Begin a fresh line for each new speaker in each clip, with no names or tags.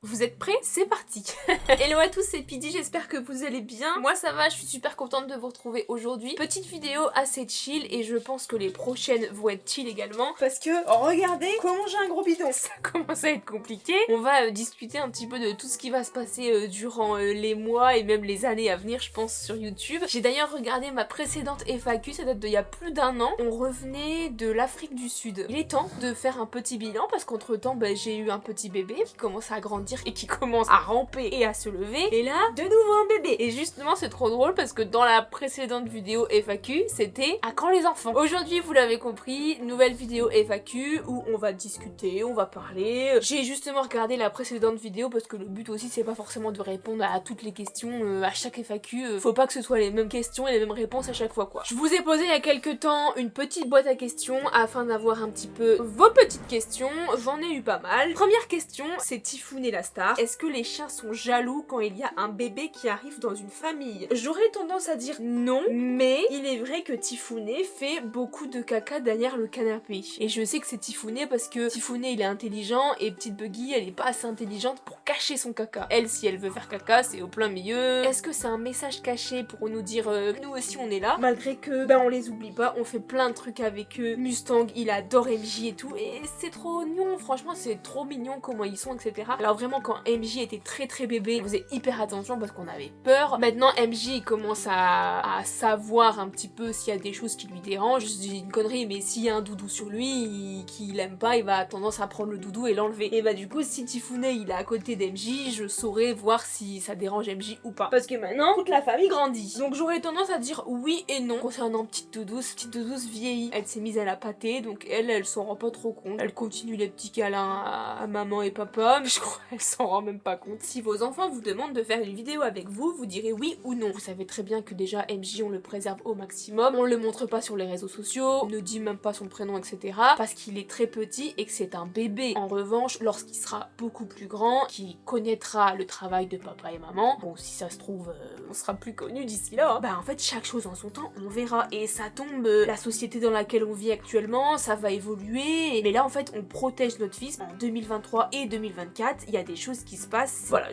Vous êtes prêts? C'est parti. Hello à tous, c'est Pidi, j'espère que vous allez bien. Moi ça va, je suis super contente de vous retrouver aujourd'hui. Petite vidéo assez chill et je pense que les prochaines vont être chill également. Parce que, regardez comment j'ai un gros bidon. Ça commence à être compliqué. On va discuter un petit peu de tout ce qui va se passer durant les mois et même les années à venir, je pense, sur YouTube. J'ai d'ailleurs regardé ma précédente FAQ, ça date d'il y a plus d'1 an. On revenait de l'Afrique du Sud. Il est temps de faire un petit bilan parce qu'entre temps, j'ai eu un petit bébé qui commence à grandir et qui commence à ramper et à se lever. Et là, de nouveau un bébé. Et justement, c'est trop drôle parce que dans la précédente vidéo FAQ, c'était à quand les enfants? Aujourd'hui, vous l'avez compris, nouvelle vidéo FAQ où on va discuter, on va parler. J'ai justement regardé la précédente vidéo parce que le but aussi, c'est pas forcément de répondre à toutes les questions à chaque FAQ. Faut pas que ce soit les mêmes questions et les mêmes réponses à chaque fois, quoi. Je vous ai posé il y a quelques temps une petite boîte à questions afin d'avoir un petit peu vos petites questions. J'en ai eu pas mal. Première question, c'est Tifouné la star. Est-ce que les chiens sont jaloux quand il y a un bébé qui arrive dans une famille? J'aurais tendance à dire non, mais il est vrai que Tifouné fait beaucoup de caca derrière le canapé. Et je sais que c'est Tifouné parce que Tifouné il est intelligent et petite Buggy elle est pas assez intelligente pour cacher son caca. Elle, si elle veut faire caca, c'est au plein milieu. Est-ce que c'est un message caché pour nous dire nous aussi on est là? Malgré que on les oublie pas, on fait plein de trucs avec eux. Mustang il adore MJ et tout et c'est trop mignon, franchement c'est trop mignon comment ils sont, etc. Alors vraiment quand MJ était très bébé, on faisait hyper attention parce qu'on avait peur. Maintenant MJ il commence à savoir un petit peu s'il y a des choses qui lui dérangent. Je dis une connerie, mais s'il y a un doudou sur lui qu'il aime pas, il va tendance à prendre le doudou et l'enlever. Et du coup si Tifouné il est à côté d'MJ, je saurais voir si ça dérange MJ ou pas. Parce que maintenant toute la famille grandit. Donc j'aurais tendance à dire oui et non. Concernant petite Doudouce vieillit. Elle s'est mise à la pâter, donc elle s'en rend pas trop compte. Elle continue les petits câlins à maman et papa, mais je crois qu'elle s'en rend même pas compte. Si vos enfants vous demandent de faire une vidéo avec vous, vous direz oui ou non. Vous savez très bien que déjà MJ on le préserve au maximum, on le montre pas sur les réseaux sociaux, on ne dit même pas son prénom, etc. parce qu'il est très petit et que c'est un bébé. En revanche, lorsqu'il sera beaucoup plus grand, qu'il connaîtra le travail de papa et maman, bon si ça se trouve on sera plus connus d'ici là, en fait chaque chose en son temps, on verra. Et ça tombe, la société dans laquelle on vit actuellement, ça va évoluer, mais là en fait on protège notre fils. En 2023 et 2024, il y a des choses qui se passent. Voilà,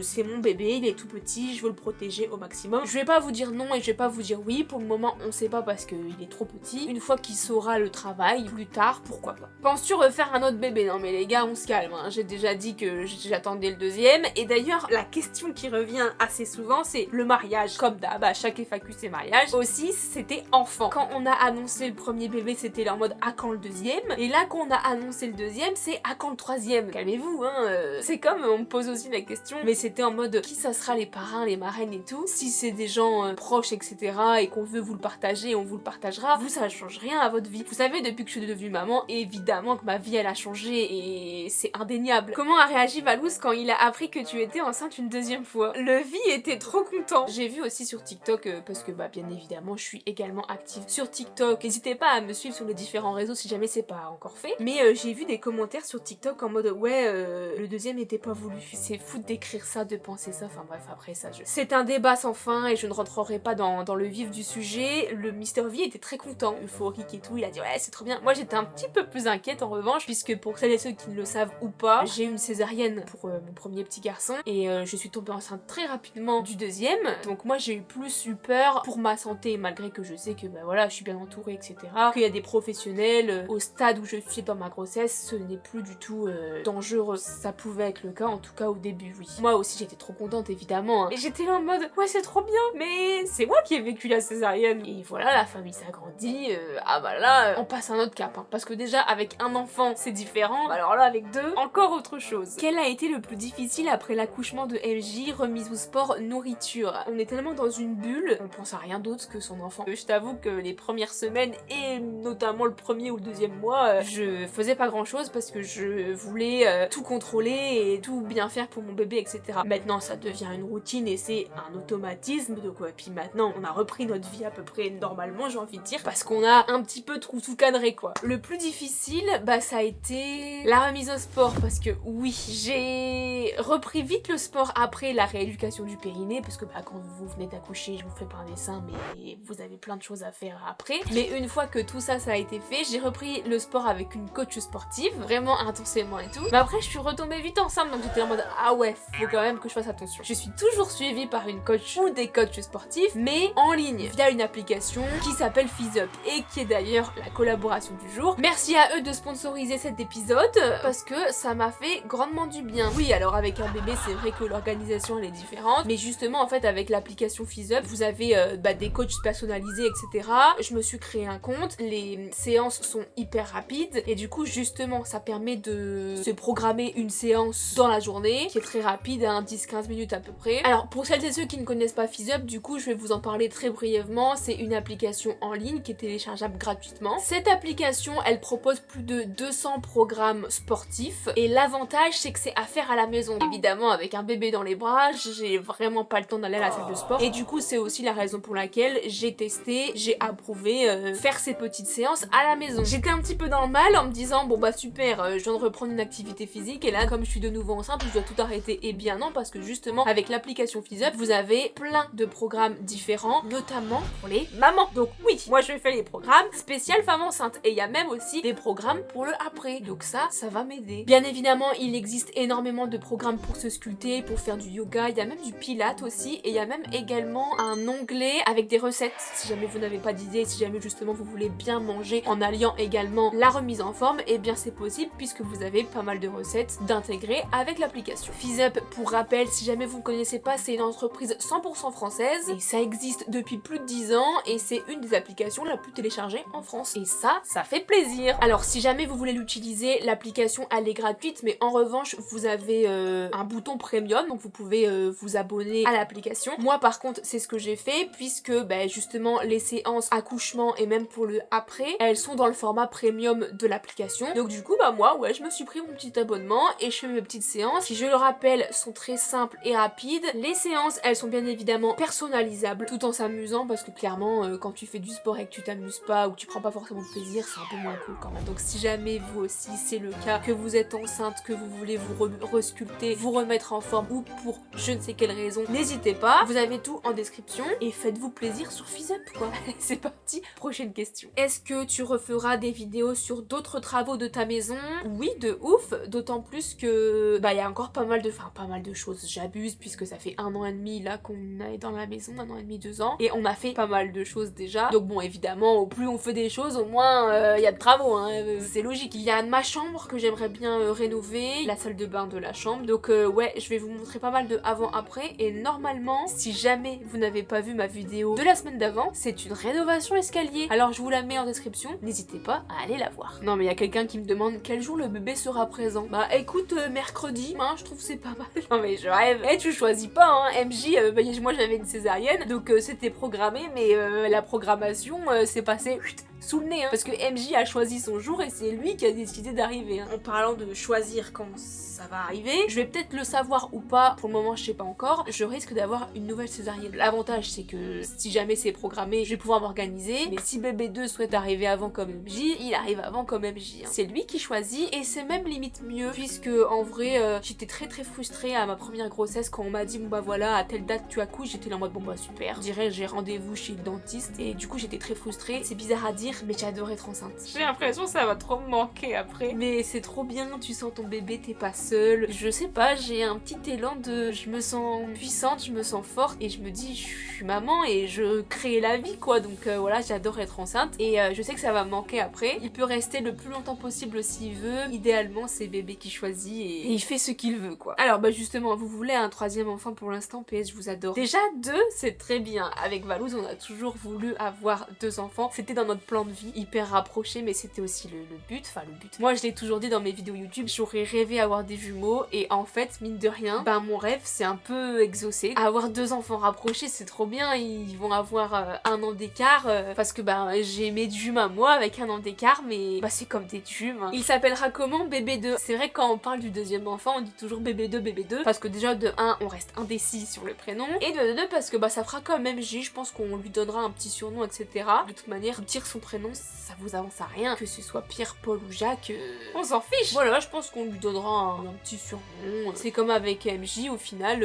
c'est mon bébé, il est tout petit, je veux le protéger au maximum. Je vais pas vous dire non et je vais pas vous dire oui, pour le moment on sait pas parce qu'il est trop petit. Une fois qu'il saura le travail, plus tard, pourquoi pas. Penses-tu refaire un autre bébé? Non mais les gars, on se calme, hein. J'ai déjà dit que j'attendais le deuxième, et d'ailleurs la question qui revient assez souvent c'est le mariage. Comme d'hab, à chaque FAQ c'est mariage. Aussi c'était enfant. Quand on a annoncé le premier bébé, c'était en mode à quand le deuxième, et là qu'on a annoncé le deuxième, c'est à quand le troisième? Calmez-vous, hein. C'est comme on me pose aussi la question, mais c'était en mode qui ça sera les parrains, les marraines et tout. Si c'est des gens proches, etc. et qu'on veut vous le partager, on vous le partagera. Vous, ça change rien à votre vie. Vous savez, depuis que je suis devenue maman, évidemment que ma vie elle a changé et c'est indéniable. Comment a réagi Valous quand il a appris que tu étais enceinte une deuxième fois? Le vie était trop content. J'ai vu aussi sur TikTok, parce que bien évidemment je suis également active sur TikTok. N'hésitez pas à me suivre sur les différents réseaux si jamais c'est pas encore fait. Mais j'ai vu des commentaires sur TikTok en mode ouais le deuxième n'était pas voulu. C'est fou d'écrire ça, de penser ça. Enfin bref, après ça c'est un débat sans fin et je ne rentrerai pas dans le vif du sujet. Le Mister V était très content, euphorique et tout. Il a dit ouais c'est trop bien. Moi j'étais un petit peu plus inquiète en revanche, puisque pour celles et ceux qui ne le savent ou pas, j'ai eu une césarienne pour mon premier petit garçon et je suis tombée enceinte très rapidement du deuxième. Donc moi j'ai plus eu peur pour ma santé, malgré que je sais que voilà je suis bien entourée, etc. Qu'il y a des professionnels. Au stade où je suis dans ma grossesse, ce n'est plus du tout dangereux. Ça pouvait être le cas, en tout cas au début, oui. Moi aussi j'étais trop contente évidemment, hein. Et j'étais là en mode ouais c'est trop bien, mais c'est moi qui ai vécu la césarienne. Et voilà, la famille s'agrandit, là on passe un autre cap, hein. Parce que déjà avec un enfant c'est différent, alors là avec deux, encore autre chose. Quel a été le plus difficile après l'accouchement de MJ, remise au sport, nourriture? On est tellement dans une bulle, on pense à rien d'autre que son enfant. Je t'avoue que les premières semaines, et notamment le premier ou le deuxième mois, je faisais pas grand chose parce que je voulais tout contrôler et tout bien faire pour mon bébé, etc. Maintenant ça devient une routine et c'est un automatisme, donc ouais, puis maintenant on a repris notre vie à peu près normalement, j'ai envie de dire, parce qu'on a un petit peu tout cadré quoi. Le plus difficile, ça a été la remise au sport, parce que oui, j'ai repris vite le sport après la rééducation du périnée, parce que quand vous venez d'accoucher, je vous fais pas un dessin, mais vous avez plein de choses à faire après. Mais une fois que tout ça a été fait, j'ai repris le sport avec une coach sportive, vraiment intensément et tout. Mais après je suis retombée vite enceinte enceinte, donc j'étais en mode ah ouais, faut quand même que je fasse attention. Je suis toujours suivie par une coach ou des coachs sportifs, mais en ligne, via une application qui s'appelle FizzUp et qui est d'ailleurs la collaboration du jour. Merci à eux de sponsoriser cet épisode parce que ça m'a fait grandement du bien. Oui, alors avec un bébé, c'est vrai que l'organisation elle est différente, mais justement en fait avec l'application FizzUp, vous avez des coachs personnalisés, etc. Je me suis créé un compte, les séances sont hyper rapides et du coup justement ça permet de se programmer une séance dans la journée qui est très rapide, 10-15 minutes à peu près. Alors pour celles et ceux qui ne connaissent pas FizzUp, du coup je vais vous en parler très brièvement. C'est une application en ligne qui est téléchargeable gratuitement. Cette application elle propose plus de 200 programmes sportifs et l'avantage c'est que c'est à faire à la maison. Évidemment avec un bébé dans les bras, j'ai vraiment pas le temps d'aller à la salle de sport et du coup c'est aussi la raison pour laquelle j'ai testé, j'ai approuvé faire ces petites séances à la maison. J'étais un petit peu dans le mal en me disant bon bah super, je viens de reprendre une activité physique et là comme je suis de nouveau enceinte je dois tout arrêter. Et bien non, parce que justement avec l'application FizzUp vous avez plein de programmes différents, notamment pour les mamans. Donc oui, moi je fais les programmes spécial femme enceinte et il y a même aussi des programmes pour le après, donc ça va m'aider. Bien évidemment il existe énormément de programmes pour se sculpter, pour faire du yoga, il y a même du pilates aussi et il y a même également un onglet avec des recettes si jamais vous n'avez pas d'idée, si jamais justement vous voulez bien manger en alliant également la remise en forme, et bien c'est possible puisque vous avez pas mal de recettes d'intégrer avec l'application. FizzUp, pour rappel, si jamais vous ne connaissez pas, c'est une entreprise 100% française et ça existe depuis plus de 10 ans et c'est une des applications la plus téléchargée en France et ça fait plaisir. Alors si jamais vous voulez l'utiliser, l'application elle est gratuite mais en revanche vous avez un bouton premium, donc vous pouvez vous abonner à l'application. Moi par contre c'est ce que j'ai fait puisque justement les séances accouchement et même pour le après, elles sont dans le format premium de l'application. Donc du coup moi ouais je me suis pris mon petit abonnement et je fais mes petites séances qui, je le rappelle, sont très simples et rapides. Les séances elles sont bien évidemment personnalisables tout en s'amusant parce que clairement quand tu fais du sport et que tu t'amuses pas ou que tu prends pas forcément de plaisir, c'est un peu moins cool quand même. Donc si jamais vous aussi c'est le cas, que vous êtes enceinte, que vous voulez vous resculpter, vous remettre en forme ou pour je ne sais quelle raison, n'hésitez pas, vous avez tout en description et faites-vous plaisir sur FizzUp quoi. C'est parti, prochaine question. Est-ce que tu referas des vidéos sur d'autres travaux de ta maison? Oui, de ouf, d'autant plus que il y a encore pas mal de choses. J'abuse puisque ça fait 1 an et demi là qu'on est dans la maison, 1 an et demi, 2 ans, et on a fait pas mal de choses déjà. Donc bon, évidemment, au plus on fait des choses, au moins il y a de travaux, hein, c'est logique. Il y a ma chambre que j'aimerais bien rénover, la salle de bain de la chambre. Donc ouais, je vais vous montrer pas mal de avant-après et normalement, si jamais vous n'avez pas vu ma vidéo de la semaine d'avant, c'est une rénovation escalier. Alors je vous la mets en description, n'hésitez pas à aller la voir. Non mais il y a quelqu'un qui me demande quel jour le bébé sera présent. Bah écoute, mercredi, hein, je trouve c'est pas mal. Non mais je rêve. Eh, tu choisis pas, hein, MJ, moi j'avais une césarienne, donc c'était programmé, mais la programmation s'est passée sous le nez, hein, parce que MJ a choisi son jour et c'est lui qui a décidé d'arriver. Hein. En parlant de choisir quand ça va arriver, je vais peut-être le savoir ou pas, pour le moment je sais pas encore, je risque d'avoir une nouvelle césarienne. L'avantage c'est que si jamais c'est programmé, je vais pouvoir m'organiser, mais si bébé 2 souhaite arriver avant comme MJ, il arrive avant comme MJ. Hein. C'est lui qui choisit et c'est même limite mieux, puisque en vrai j'étais très frustrée à ma première grossesse quand on m'a dit bon bah voilà à telle date tu accouches, j'étais là en mode bon bah super, je dirais j'ai rendez-vous chez le dentiste et du coup j'étais très frustrée. C'est bizarre à dire mais j'adore être enceinte. J'ai l'impression que ça va trop me manquer après, mais c'est trop bien, tu sens ton bébé, t'es pas seule. Je sais pas, j'ai un petit élan de je me sens puissante, je me sens forte et je me dis je suis maman et je crée la vie quoi, donc voilà, j'adore être enceinte et je sais que ça va me manquer après. Il peut rester le plus longtemps possible s'il veut, idéalement c'est bébé qui choisit et il fait ce qu'il veut quoi. Alors bah justement, vous voulez un 3e enfant pour l'instant, PS je vous adore. Déjà 2 c'est très bien, avec Valouz on a toujours voulu avoir 2 enfants, c'était dans notre plan de vie, hyper rapproché, mais c'était aussi le but, enfin le but. Moi je l'ai toujours dit dans mes vidéos YouTube, j'aurais rêvé avoir des jumeaux et en fait mine de rien, mon rêve c'est un peu exaucé. Avoir 2 enfants rapprochés c'est trop bien, ils vont avoir 1 an d'écart parce que j'ai mes jumes à moi avec 1 an d'écart, mais c'est comme des jumes. Hein. Il s'appellera comment bébé 2? C'est vrai que quand on parle du 2e enfant on dit toujours bébé 2 parce que déjà de 1 on reste indécis sur le prénom et de 2 parce que ça fera quand même MJ, je pense qu'on lui donnera un petit surnom etc. De toute manière tire son prénom, ça vous avance à rien. Que ce soit Pierre, Paul ou Jacques, on s'en fiche. Voilà, je pense qu'on lui donnera un petit surnom. C'est comme avec MJ, au final,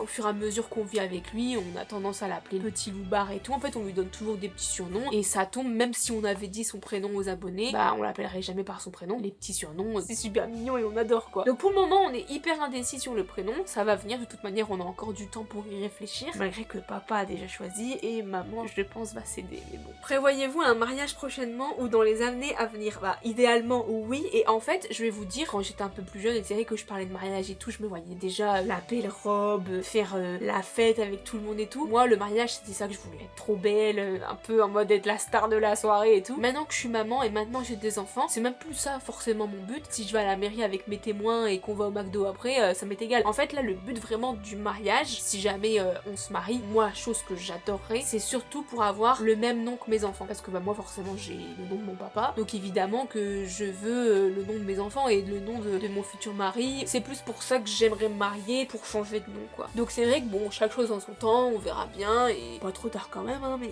au fur et à mesure qu'on vit avec lui, on a tendance à l'appeler Petit Loupard et tout. En fait, on lui donne toujours des petits surnoms et ça tombe, même si on avait dit son prénom aux abonnés, on l'appellerait jamais par son prénom. Les petits surnoms, c'est super mignon et on adore quoi. Donc pour le moment, on est hyper indécis sur le prénom. Ça va venir, de toute manière, on a encore du temps pour y réfléchir, malgré que papa a déjà choisi et maman, je pense, va céder. Mais bon. Prévoyez-vous un mariage prochainement ou dans les années à venir? Idéalement, oui. Et en fait, je vais vous dire, quand j'étais un peu plus jeune et c'est vrai que je parlais de mariage et tout, je me voyais déjà la belle robe, faire la fête avec tout le monde et tout. Moi, le mariage, c'était ça que je voulais, être trop belle, un peu en mode être la star de la soirée et tout. Maintenant que je suis maman et maintenant j'ai des enfants, c'est même plus ça forcément mon but. Si je vais à la mairie avec mes témoins et qu'on va au McDo après, ça m'est égal. En fait, là, le but vraiment du mariage, si jamais on se marie, moi, chose que j'adorerais, c'est surtout pour avoir le même nom que mes enfants. Parce que moi, forcément, j'ai le nom de mon papa. Donc évidemment que je veux le nom de mes enfants et le nom de mon futur mari. C'est plus pour ça que j'aimerais me marier, pour changer de nom, quoi. Donc c'est vrai que bon, chaque chose en son temps, on verra bien et pas trop tard quand même, hein, mais...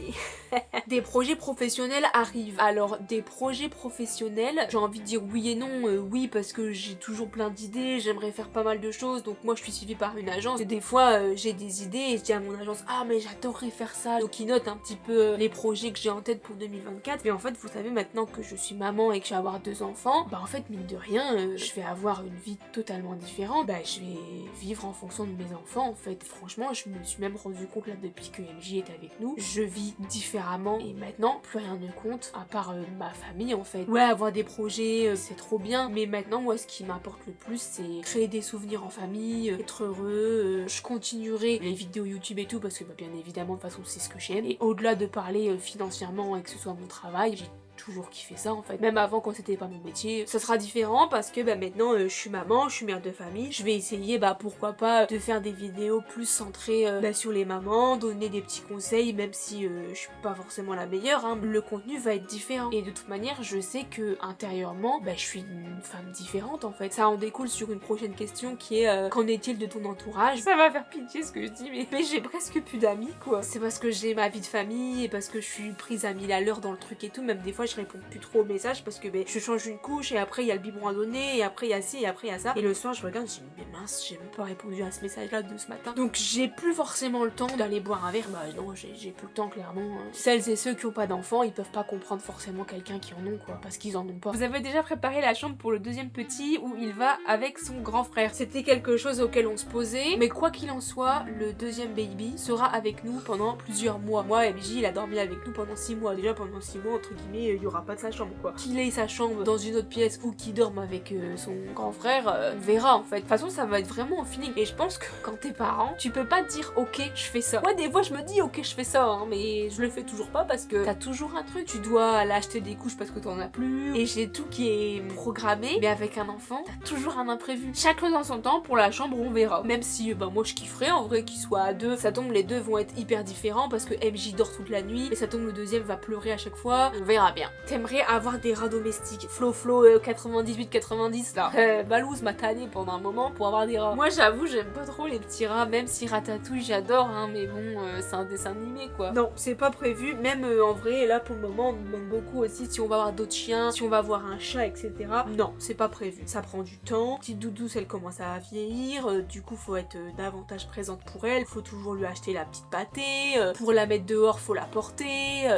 Des projets professionnels arrivent. Alors, des projets professionnels, j'ai envie de dire oui et non. Oui, parce que j'ai toujours plein d'idées, j'aimerais faire pas mal de choses, donc moi je suis suivie par une agence. Et des fois, j'ai des idées et je dis à mon agence, ah mais j'adorerais faire ça. Donc ils notent un petit peu les projets que j'ai en tête pour 2024. Mais en fait, vous savez, maintenant que je suis maman et que je vais avoir 2 enfants, en fait, mine de rien, je vais avoir une vie totalement différente. Je vais vivre en fonction de mes enfants, en fait. Franchement, je me suis même rendu compte là depuis que MJ est avec nous, je vis différemment et maintenant plus rien ne compte à part ma famille en fait. Ouais, avoir des projets c'est trop bien, mais maintenant moi ce qui m'importe le plus c'est créer des souvenirs en famille, être heureux. Je continuerai les vidéos YouTube et tout parce que bien évidemment de toute façon c'est ce que j'aime, et au-delà de parler financièrement et que ce soit mon travail, j'ai toujours kiffé ça en fait. Même avant quand c'était pas mon métier, ça sera différent parce que maintenant je suis maman, je suis mère de famille. Je vais essayer pourquoi pas de faire des vidéos plus centrées sur les mamans, donner des petits conseils même si je suis pas forcément la meilleure, hein. Le contenu va être différent et de toute manière je sais que intérieurement je suis une femme différente en fait. Ça en découle sur une prochaine question qui est qu'en est-il de ton entourage? Ça va faire pitié ce que je dis mais j'ai presque plus d'amis quoi. C'est parce que j'ai ma vie de famille et parce que je suis prise à 1000 à l'heure dans le truc et tout, même des fois je réponds plus trop aux messages parce que je change une couche et après il y a le biberon à donner et après il y a ci et après il y a ça, et le soir je regarde, je dis mais mince, j'ai même pas répondu à ce message là de ce matin. Donc j'ai plus forcément le temps d'aller boire un verre. Non, j'ai plus le temps clairement. Celles et ceux qui ont pas d'enfants, ils peuvent pas comprendre forcément quelqu'un qui en ont quoi, parce qu'ils en ont pas. Vous avez déjà préparé la chambre pour le deuxième petit où il va avec son grand frère? C'était quelque chose auquel on se posait, mais quoi qu'il en soit, le deuxième baby sera avec nous pendant plusieurs mois. Moi, MJ il a dormi avec nous pendant 6 mois. Déjà pendant 6 mois entre guillemets, il y aura pas de sa chambre quoi. Qu'il ait sa chambre dans une autre pièce ou qu'il dorme avec son grand frère, on verra en fait. De toute façon ça va être vraiment au feeling, et je pense que quand t'es parent, tu peux pas te dire ok je fais ça. Moi des fois je me dis ok je fais ça hein, mais je le fais toujours pas parce que t'as toujours un truc. Tu dois aller acheter des couches parce que t'en as plus, et j'ai tout qui est programmé, mais avec un enfant t'as toujours un imprévu. Chaque chose en son temps. Pour la chambre on verra, même si moi je kifferais en vrai qu'il soit à 2. Ça tombe, les deux vont être hyper différents parce que MJ dort toute la nuit et ça tombe le deuxième va pleurer à chaque fois. On verra bien. T'aimerais avoir des rats domestiques? Flo 98-90 là. Balouz m'a tanné pendant un moment pour avoir des rats. Moi j'avoue j'aime pas trop les petits rats, même si Ratatouille j'adore hein, mais bon c'est un dessin animé quoi. Non c'est pas prévu, même en vrai là pour le moment on me demande beaucoup aussi si on va avoir d'autres chiens, si on va avoir un chat etc. Non c'est pas prévu, ça prend du temps. Petite Doudouce elle commence à vieillir, du coup faut être davantage présente pour elle, faut toujours lui acheter la petite pâtée, pour la mettre dehors faut la porter,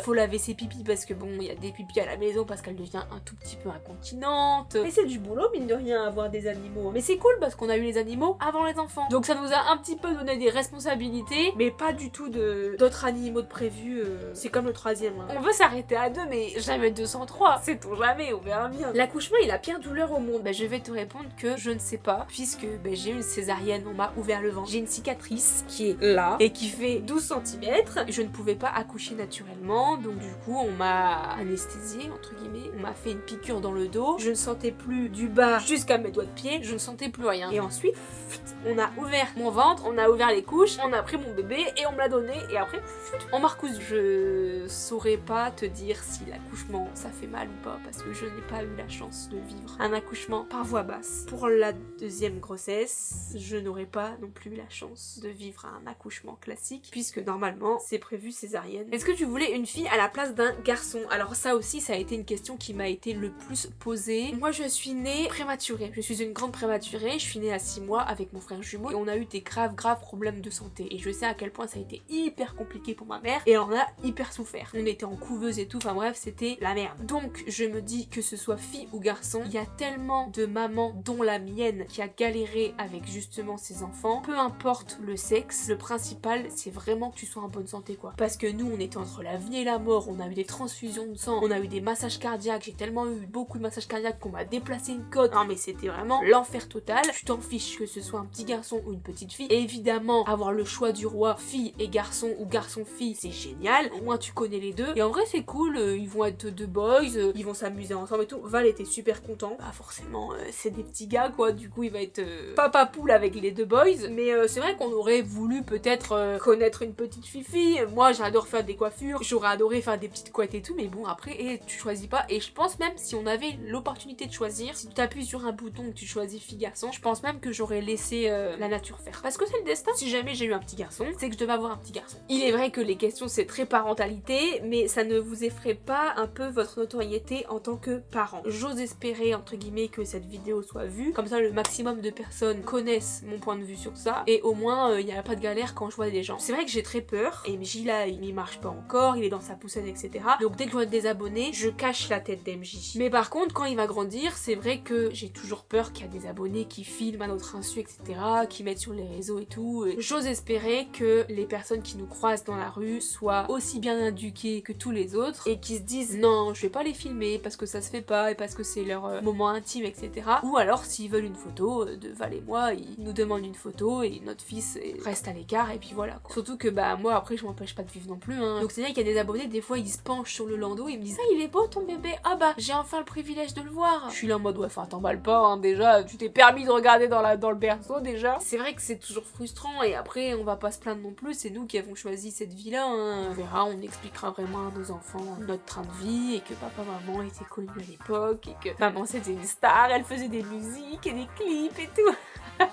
faut laver ses pipis parce que bon il y a des pipis à la maison parce qu'elle devient un tout petit peu incontinente. Et c'est du boulot mine de rien avoir des animaux, mais c'est cool parce qu'on a eu les animaux avant les enfants, donc ça nous a un petit peu donné des responsabilités, mais pas du tout d'autres animaux de prévu. C'est comme le troisième hein. On veut s'arrêter à 2 mais jamais 203, sait-on jamais, on verra bien. L'accouchement est la pire douleur au monde? Je vais te répondre que je ne sais pas, puisque j'ai eu une césarienne, on m'a ouvert le ventre, j'ai une cicatrice qui est là et qui fait 12 cm. Je ne pouvais pas accoucher naturellement, donc du coup on m'a anesthésiée entre guillemets, on m'a fait une piqûre dans le dos, je ne sentais plus du bas jusqu'à mes doigts de pied, je ne sentais plus rien. Et ensuite on a ouvert mon ventre, on a ouvert les couches, on a pris mon bébé et on me l'a donné, et après on m'a recousu. Je saurais pas te dire si l'accouchement ça fait mal ou pas parce que je n'ai pas eu la chance de vivre un accouchement par voie basse. Pour la deuxième grossesse, je n'aurai pas non plus la chance de vivre un accouchement classique puisque normalement c'est prévu césarienne. Est-ce que tu voulais une fille à la place d'un garçon? Alors ça aussi, ça a été une question qui m'a été le plus posée. Moi je suis née prématurée, je suis une grande prématurée, je suis née à 6 mois avec mon frère jumeau et on a eu des graves problèmes de santé et je sais à quel point ça a été hyper compliqué pour ma mère et elle en a hyper souffert. On était en couveuse et tout, enfin bref c'était la merde. Donc je me dis que ce soit fille ou garçon, il y a tellement de mamans dont la mienne qui a galéré avec justement ses enfants, peu importe le sexe, le principal c'est vraiment que tu sois en bonne santé quoi. Parce que nous on était entre la vie et la mort, on a eu des transfusions de sang, on a eu des massages cardiaques, j'ai tellement eu beaucoup de massages cardiaques qu'on m'a déplacé une côte. Non mais c'était vraiment l'enfer total. Tu t'en fiches que ce soit un petit garçon ou une petite fille. Et évidemment avoir le choix du roi fille et garçon ou garçon-fille c'est génial, au moins tu connais les deux. Et en vrai c'est cool, ils vont être deux boys, ils vont s'amuser ensemble et tout. Val était super content. Bah forcément c'est des petits gars quoi, du coup il va être papa poule avec les deux boys. Mais c'est vrai qu'on aurait voulu peut-être connaître une petite fille. Moi j'adore faire des coiffures, j'aurais adoré faire des petites couettes et tout, mais bon après tu choisis pas. Et je pense même si on avait l'opportunité de choisir, si tu t'appuies sur un bouton que tu choisis fille garçon, je pense même que j'aurais laissé la nature faire. Parce que c'est le destin. Si jamais j'ai eu un petit garçon, c'est que je devais avoir un petit garçon. Il est vrai que les questions c'est très parentalité, mais ça ne vous effraie pas un peu votre notoriété en tant que parent. J'ose espérer entre guillemets que cette vidéo soit vue, comme ça le maximum de personnes connaissent mon point de vue sur ça, et au moins il n'y a pas de galère quand je vois des gens. C'est vrai que j'ai très peur, et MJ là il marche pas encore, il est dans sa poussette etc. Donc dès que je vois des abonnés, je cache la tête d'MJ. Mais par contre quand il va grandir, c'est vrai que j'ai toujours peur qu'il y a des abonnés qui filment à notre insu etc, qui mettent sur les réseaux et tout. J'ose espérer que les personnes qui nous croisent dans la rue soient aussi bien éduquées que tous les autres et qui se disent non je vais pas les filmer parce que ça se fait pas et parce que c'est leur moment intime etc. Ou alors s'ils veulent une photo de Val et moi, ils nous demandent une photo et notre fils reste à l'écart et puis voilà quoi. Surtout que bah moi après je m'empêche pas de vivre non plus hein. Donc c'est vrai qu'il y a des abonnés, des fois ils se penchent sur le landau et ils me disent ah il est beau ton bébé, ah bah j'ai enfin le privilège de le voir. Je suis là en mode ouais enfin t'emballes pas hein, déjà tu t'es permis de regarder dans le berceau déjà. C'est vrai que c'est toujours frustrant et après on va pas se plaindre non plus, c'est nous qui avons choisi cette vie là hein. On verra, on expliquera vraiment à nos enfants notre train de vie et que papa maman étaient connus à l'époque et que maman c'était une star, elle faisait des musiques et des clips et tout.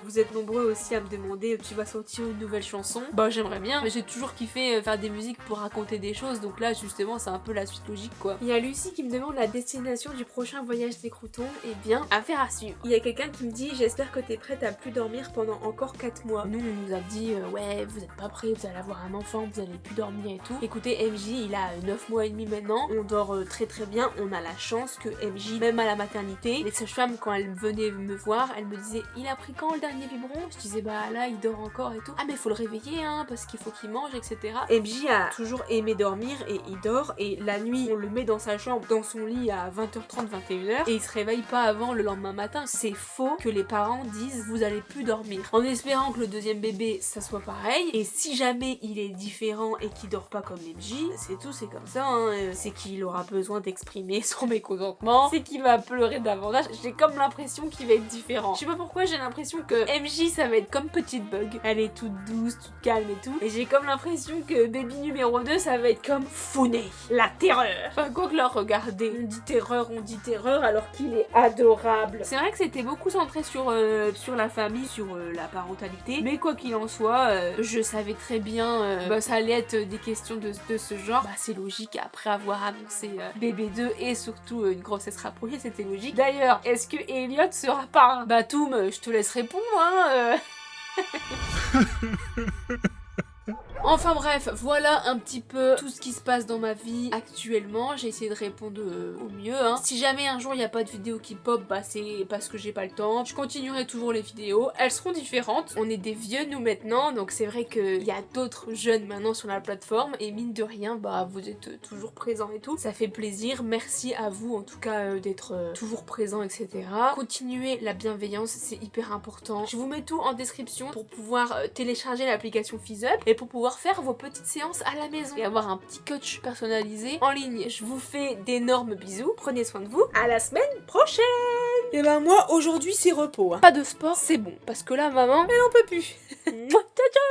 Vous êtes nombreux aussi à me demander tu vas sortir une nouvelle chanson. Bah j'aimerais bien, mais j'ai toujours kiffé faire des musiques pour raconter des choses, donc là justement c'est un peu la suite logique quoi. Il y a Lucie qui me demande la destination du prochain voyage des croutons. Eh bien, affaire à suivre. Il y a quelqu'un qui me dit j'espère que t'es prête à plus dormir pendant encore 4 mois. Nous on nous a dit ouais vous êtes pas prêts, vous allez avoir un enfant, vous allez plus dormir et tout. Écoutez MJ il a 9 mois et demi maintenant, on dort très très bien, on a la chance que MJ même à la maternité, les sages-femmes quand elles venaient me voir, elles me disaient il a pris quand le dernier biberon? Je disais bah là il dort encore et tout. Ah mais faut le réveiller hein parce qu'il faut qu'il mange etc. MJ a toujours aimé dormir et il dort et la nuit on le met dans sa chambre, dans son lit à 20h30, 21h et il se réveille pas avant le lendemain matin. C'est faux que les parents disent vous allez plus dormir, en espérant que le deuxième bébé ça soit pareil. Et si jamais il est différent et qu'il dort pas comme MJ, c'est tout, c'est comme ça hein. C'est qu'il aura besoin d'exprimer son mécontentement, c'est qu'il va pleurer davantage. J'ai comme l'impression qu'il va être différent. Je sais pas pourquoi j'ai l'impression que MJ ça va être comme Petite Bug, elle est toute douce, toute calme et tout, et j'ai comme l'impression que bébé numéro 2 ça va être comme Founé, la terreur. Enfin quoi que leur regardez, on dit terreur alors qu'il est adorable. C'est vrai que c'était beaucoup centré sur la famille, sur la parentalité, mais quoi qu'il en soit, je savais très bien ça allait être des questions de ce genre. Bah c'est logique après avoir annoncé bébé 2 et surtout une grossesse rapprochée, c'était logique. D'ailleurs, est-ce que Elliot sera parrain? Bah Toum, je te laisse répondre hein. Enfin bref, voilà un petit peu tout ce qui se passe dans ma vie actuellement. J'ai essayé de répondre au mieux hein. Si jamais un jour il n'y a pas de vidéo qui pop, bah c'est parce que j'ai pas le temps. Je continuerai toujours les vidéos, elles seront différentes. On est des vieux nous maintenant, donc c'est vrai qu'il y a d'autres jeunes maintenant sur la plateforme et mine de rien, bah vous êtes toujours présents et tout. Ça fait plaisir, merci à vous en tout cas d'être toujours présents etc. Continuez la bienveillance, c'est hyper important. Je vous mets tout en description pour pouvoir télécharger l'application FizzUp et pour pouvoir faire vos petites séances à la maison et avoir un petit coach personnalisé en ligne. Je vous fais d'énormes bisous, prenez soin de vous, à la semaine prochaine. Et ben moi aujourd'hui c'est repos hein. Pas de sport, c'est bon, parce que là maman, elle en peut plus. Ciao ciao.